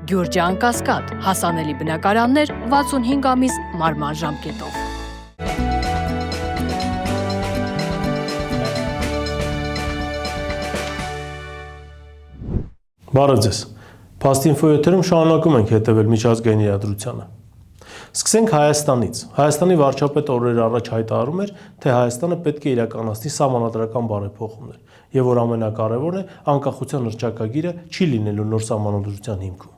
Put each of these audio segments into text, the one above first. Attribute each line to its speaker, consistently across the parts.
Speaker 1: Գյուրջան Կասկադ, հասանելի բնակարաններ 65 ամիս մարման ժամկետով։
Speaker 2: Բարև ձեզ։ Փաստինֆո եթերում շարունակում ենք հետևել միջազգային իրադրությանը։ Սկսենք Հայաստանից։ Հայաստանի վարչապետը օրեր առաջ հայտարարում էր, թե Հայաստանը պետք է իրականացնի սահմանադրական բարեփոխումներ, եւ որ ամենակարևորն է, անկախության հռչակագիրը չի լինելու նոր սահմանադրության հիմքում։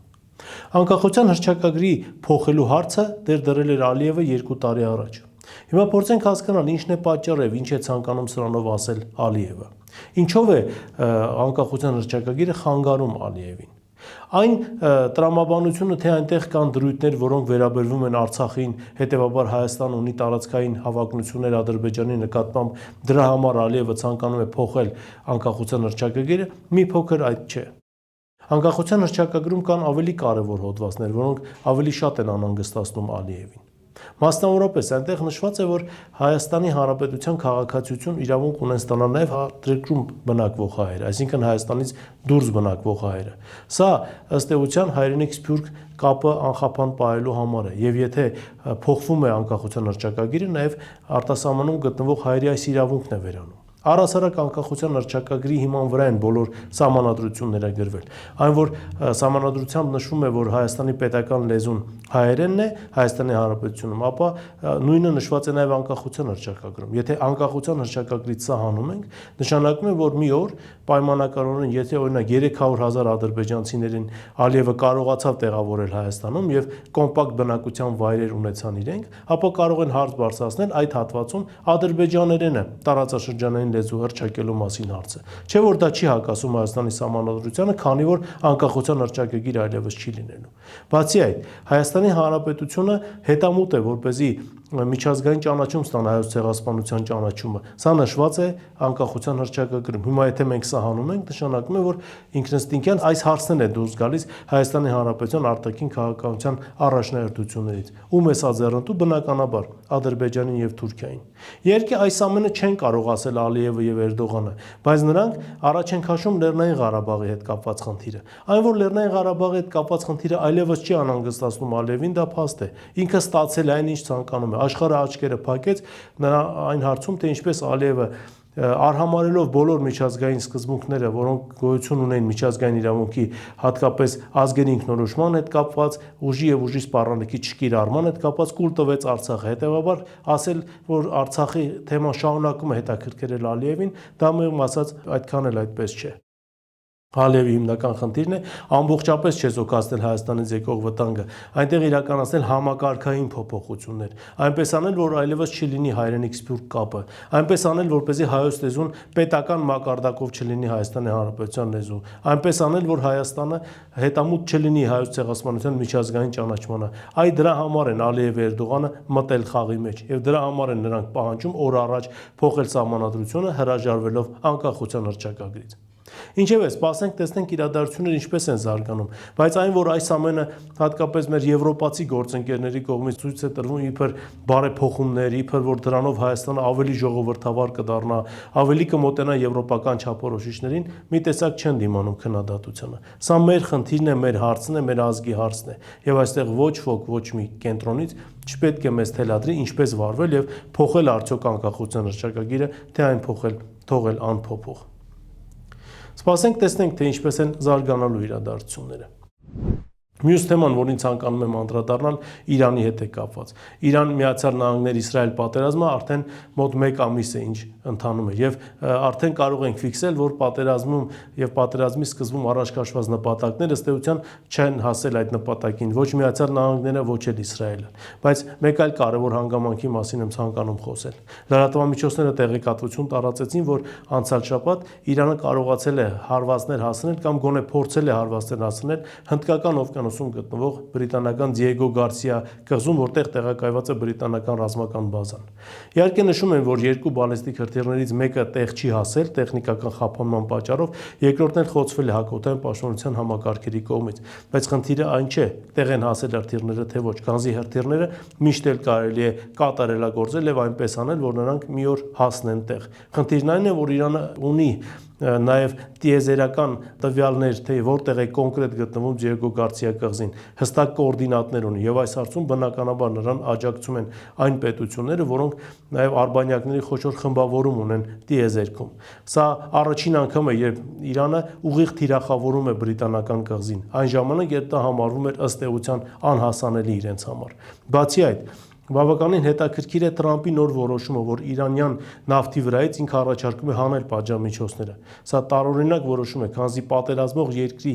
Speaker 2: Անկախության հռչակագրի փոխելու հարցը դեր դրել էր Ալիևը 2 տարի առաջ։ Հիմա փորձենք հասկանալ ինչն է պատճառը եւ ինչ է ցանկանում սրանով ասել Ալիևը։ Ինչով է անկախության հռչակագիրը խանգարում Ալիևին։ Այն տրամաբանությունը, թե այնտեղ կան դրույթներ, որոնք վերաբերվում են Արցախին, հետեւաբար Հայաստանը ունի տարածքային հավակնություններ Ադրբեջանի նկատմամբ, դրա համար Ալիևը ցանկանում է փոխել անկախության հռչակագիրը, մի փոքր այդ չէ։ Անկախության հռչակագրում կան ավելի կարևոր հոդվածներ, որոնք ավելի շատ են անհանգստացնում Ալիևին։ Մասնավորապես այնտեղ նշված է, որ Հայաստանի Հանրապետության քաղաքացիություն իրավունք ունեն ստանալ նաև արտերկրում բնակվող հայերը, այսինքն Հայաստանից դուրս բնակվող հայերը։ Սա ըստ էության հայրենիք սփյուռք կապը անխափան պահելու համար է, եւ եթե փոխվում է անկախության հռչակագիրը, նաև արտասահմանում գտնվող հայերի այս իրավունքն է վերանում։ Առհասարակ անկախության հռչակագրի հիման վրա են բոլոր սահմանադրությունները գրվել։ Այն որ սահմանադրությամբ նշվում է, որ Հայաստանի պետական լեզուն հայերենն է Հայաստանի Հանրապետությունում, ապա նույնը նշված է նաև անկախության հռչակագրում։ Եթե անկախության հռչակագրից սա հանում ենք, նշանակում է, որ մի օր պայմանականորեն, եթե օրինակ 300,000 ադրբեջանցիներին Ալիևը կարողացավ տեղավորել Հայաստանում եւ կոմպակտ բնակության վայրեր ունեցան իրենք, ապա կարող են հարց բարձրացնել այդ հատվածում ադրբեջաներենը տարածաշրջանային լեզու հռչակելու մասին հարցը։ Չէ՞ որ դա չի հակասում Հայաստանի սահմանադրությանը, քանի որ անկախության հռչակագիր այլևս չի լինելու։ Բացի այդ, Հայաստանի Հանրապետությունը հետամուտ է, որպեսզի միջազգային ճանաչում ստանա հայոց ցեղասպանության ճանաչումը։ Սա նշված է անկախության հռչակագրում։ Հիմա եթե մենք սա հանում ենք, նշանակում է, որ ինքնըստինքյան այս հարցն է դուրս գալիս Հայաստանի Հանրապետության արտաքին քաղաքականության առաջնահերթություններից։ Ում է սա ձեռնտու, բնականաբար Ադրբեջանին եւ Թուրքիային։ Իհարկե այս ամենը չեն կարող ասել Ալիևը եւ Էրդողանը, բայց նրանք առաջ են քաշում Լեռնային Ղարաբաղի հետ կապված խնդիրը։ Այն որ Լեռնային Ղարաբաղի հետ կապված խնդիրը այլևս չի անհանգստացնում Ալիևին, դա փաստ է։ Ինքը ստացել է այն, ինչ ցանկանում է։ Աշխարհը աչքերը փակեց նրա այն հարցում, թե ինչպես Ալիևը արհամարելով բոլոր միջազգային սկզբունքները, որոնք գոյություն ունեն միջազգային իրավունքի, հատկապես ազգերի ինքնորոշման հետ կապված, ուժի եւ ուժի սպառնալիքի չկիրառման հետ կապված, կուլ տվեց Արցախը։ Հետեւաբար ասել, որ Արցախի թեման շարունակում է հետաքրքրել Ալիևին, դա մեղմ ասած այդքան էլ այդպես չէ։ Ալիևի հիմնական խնդիրն է ամբողջապես չեզոքացնել Հայաստանից եկող վտանգը, այնտեղ իրականացնել համակարգային փոփոխություններ, այնպես անել, որ այլևս չլինի հայրենիք սփյուռք կապը, այնպես անել, որպեսզի հայոց լեզուն պետական մակարդակով չլինի Հայաստանի Հանրապետության լեզու, այնպես անել, որ Հայաստանը հետամուտ չլինի հայոց ցեղասպանության միջազգային ճանաչմանը։ Այ դրա համար են Ալիևը Էրդողանը մտել խաղի մեջ, եւ դրա համար են նրանք պահանջում օր առաջ փոխել սահմանադրությունը հրաժարվելով անկախության հռչակագրից։ Ինչևէ, սպասենք տեսնենք իրադարձությունները ինչպես են զարգանում, բայց այն, որ այս ամենը հատկապես մեր եվրոպացի գործընկերների կողմից ցույց է տրվում իբր բարեփոխումներ, իբր որ դրանով Հայաստանը ավելի ժողովրդավար կդառնա, ավելի կմոտենա եվրոպական չափորոշիչներին, մի տեսակ չեն դիմանում քննադատությանը։ Սա մեր խնդիրն է, մեր հարցն է, մեր ազգի հարցն է, եւ այստեղ ոչ ոք, ոչ մի կենտրոնից չպետք է մեզ թելադրի ինչպես վարվել եւ փոխել արդյոք անկախության հռչակագիրը, թե այն թողել անփոփոխ։ Սպասենք տեսնենք, թե ինչպես են զարգանալու իրադարձությունները։ Մյուս թեման, որին ցանկանում եմ անդրադառնալ, Իրանի հետ է կապված։ Իրան-Միացյալ Նահանգներ-Իսրայել պատերազմը արդեն մոտ 1 ամիս է ինչ ընթանում է եւ արդեն կարող ենք ֆիքսել, որ պատերազմում եւ պատերազմի սկզբում առաջ քաշված նպատակները ըստ էության չեն հասել այդ նպատակին, ոչ Միացյալ Նահանգները, ոչ էլ Իսրայելը։ Բայց մեկ այլ կարևոր հանգամանքի մասին եմ ցանկանում խոսել։ Լրատվամիջոցները տեղեկատվություն տարածեցին, որ անցյալ շաբաթ Իրանը կարողացել է հարվածներ հասնել կամ գոնե փորձել է հարվածներ հասնել հնդկական օվկիանոսում գտնվող բրիտանական Դիեգո Գարսիա կղզում, որտեղ տեղակայված է բրիտանական ռազմական բազան։ Իհարկե նշում են, որ 2 բալիստիկ հրթիռներից մեկը տեղ չի հասել տեխնիկական խափանման պատճառով, երկրորդն էլ խոցվել է հակօդային պաշտպանության համակարգերի կողմից, բայց խնդիրը այն չէ, տեղ են հասել հրթիռները թե ոչ, քանզի հրթիռները միշտ էլ կարելի է կատարելագործել եւ այնպես անել, որ նրանք մի օր հասնեն տեղ։ Խնդիրն այն է, որ Իրանը ունի նաև տիեզերական տվյալներ, թե որտեղ է կոնկրետ գտնվում Դիեգո Գարսիա կղզին, հստակ կոորդինատներ ունի եւ այս հարցում բնականաբար նրան աջակցում են այն պետությունները, որոնք նաև արբանյակների խոշոր խմբավորում ունեն տիեզերքում։ Սա առաջին անգամ է, երբ Իրանը ուղիղ թիրախավորում է բրիտանական կղզին, այն ժամանակ, երբ դա համարվում էր ըստ էության անհասանելի իրենց համար։ Բացի այդ, բավականին հետաքրքիր է Տրամպի նոր որոշումը, որ իրանյան նավթի վրայից ինքը առաջարկում է հանել պատժամիջոցները։ Սա տարօրինակ որոշում է, քանզի պատերազմող երկրի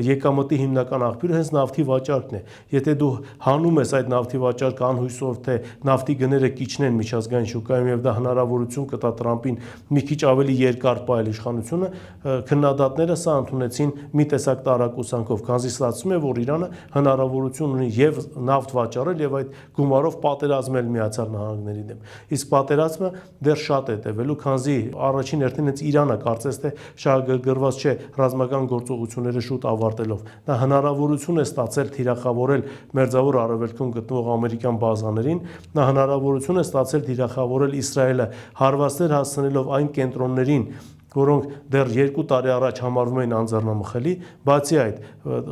Speaker 2: եկամտի հիմնական աղբյուրը հենց նավթի վաճառքն է։ Եթե դու հանում ես այդ նավթի վաճառքը անհույսով, թե նավթի գները կիջնեն միջազգային շուկայում եւ դա հնարավորություն կտա Տրամպին մի քիչ ավելի երկար պահել իշխանությունը, քննադատները սա ընդունեցին մի տեսակ տարակուսանքով, քանզի ստացվում է, որ Իրանը հնարավորություն ունի եւ նավթ վաճառել եւ այդ գումարով պատերազմել Միացյալ Նահանգների դեմ։ Իսկ պատերազմը դեռ շատ է տևելու, քանզի առաջին հերթին հենց Իրանը կարծես թե շահագրգռված չէ ռազմական գործողությունները շուտ ավարտելով։ Նա հնարավորություն է ստացել թիրախավորել Մերձավոր Արևելքում գտնվող ամերիկյան բազաներին, նա հնարավորություն է ստացել թիրախավորել Իսրայելը հարվածներ հասցնելով այն կենտրոններին, որոնք դեռ 2 տարի առաջ համարվում էին անձեռնամխելի, բացի այդ,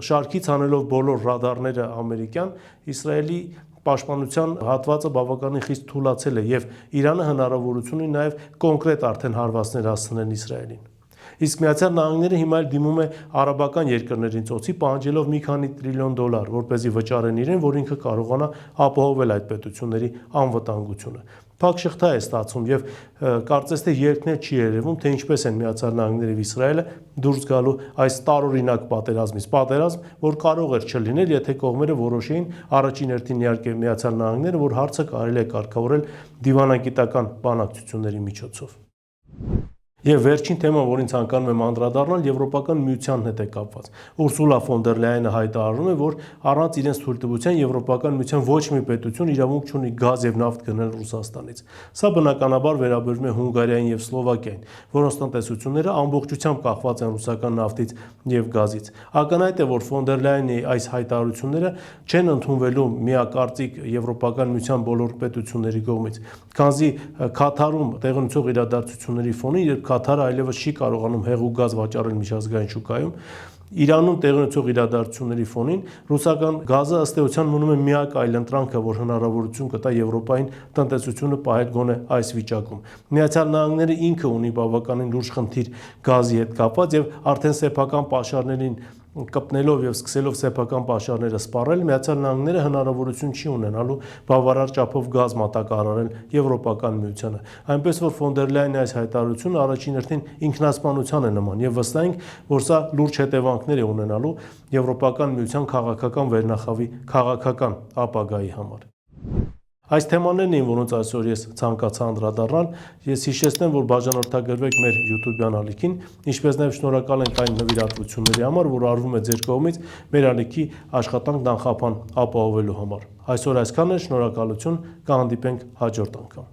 Speaker 2: շարքից հանելով բոլոր ռադարները ամերիկյան, Իսրայելի պաշտպանության հատվածը բավականին խիստ թուլացել է եւ Իրանը հնարավորություն ունի նաեւ կոնկրետ արդեն հարվածներ հասցնել Իսրայելին։ Իսկ Միացյալ Նահանգները հիմա էլ դիմում է արաբական երկրներին ծոցի, պահանջելով մի քանի տրիլիոն դոլար, որպեսզի վճարեն իրեն, որ ինքը կարողանա ապահովել այդ պետությունների անվտանգությունը։ Փակ շղթա է ստացվում եւ կարծես թե երկներ չի երևում, թե ինչպես են Միացյալ Նահանգները եւ Իսրայելը դուրս գալու այս տարօրինակ պատերազմից, պատերազմ, որ կարող էր չլինել, եթե կողմերը որոշեին առաջին հերթին իհարկե Միացյալ Նահանգները, որ հարցը կարելի է կարգավորել դիվանագիտական բանակցությունների միջոցով։ Եվ վերջին թեման, որին ցանկանում եմ անդրադառնալ, Եվրոպական միության հետ է կապված։ Ուրսուլա ֆոն դեր Լայենը հայտարարում է, որ առանց իրենց թույլտվության Եվրոպական միության ոչ մի պետություն իրավունք չունի գազ եւ նավթ գնել Ռուսաստանից։ Սա բնականաբար վերաբերում է Հունգարիային եւ Սլովակիային, որոնց տնտեսությունները ամբողջությամբ կախված են ռուսական նավթից եւ գազից։ Ակնհայտ է, որ ֆոն դեր Լայենի այս հայտարարությունները չեն ընդունվելու միակարծիք Եվրոպական միության բոլոր պետությունների կողմից, քանզի Քաթարում տեղնուցող իրադարձությունների ֆոնին, երբ Քաթարը այլևս չի կարողանում հեղուկ գազ վաճառել միջազգային շուկայում, Իրանում տեղի ունեցող իրադարձությունների ֆոնին ռուսական գազը ըստ էության մնում է միակ այլընտրանքը, որ հնարավորություն կտա Եվրոպային տնտեսությունը պահել գոնե այս վիճակում։ Միացյալ Նահանգները ինքը ունի բավականին լուրջ խնդիր գազի հետ կապված եւ արդեն սեփական պաշարներին կպնելով եւ սկսելով սեփական պաշարները սպառել, Միացյալ Նահանգները հնարավորություն չի ունենալու բավարար չափով գազ մատակարարել Եվրոպական միությանը։ Այնպես որ ֆոն դեր Լայենի այս հայտարարությունը առաջին հերթին ինքնասպանության է նման եւ վստահ ենք, որ սա լուրջ հետևանքներ է ունենալու Եվրոպական միության քաղաքական վերնախավի քաղաքական ապագայի համար։ Այս թեմաներն էին, որոնց այսօր ես ցանկացա անդրադառնալ։ Ես հիշեցնեմ, որ բաժանորդագրվեք մեր YouTube-յան ալիքին, ինչպես նաև շնորհակալ ենք այն նվիրատվությունների համար, որ արվում է ձեր կողմից մեր ալիքի աշխատանքն անխափան ապահովելու համար։ Այսօր այսքանն է, շնորհակալություն, կհանդիպենք հաջորդ անգամ։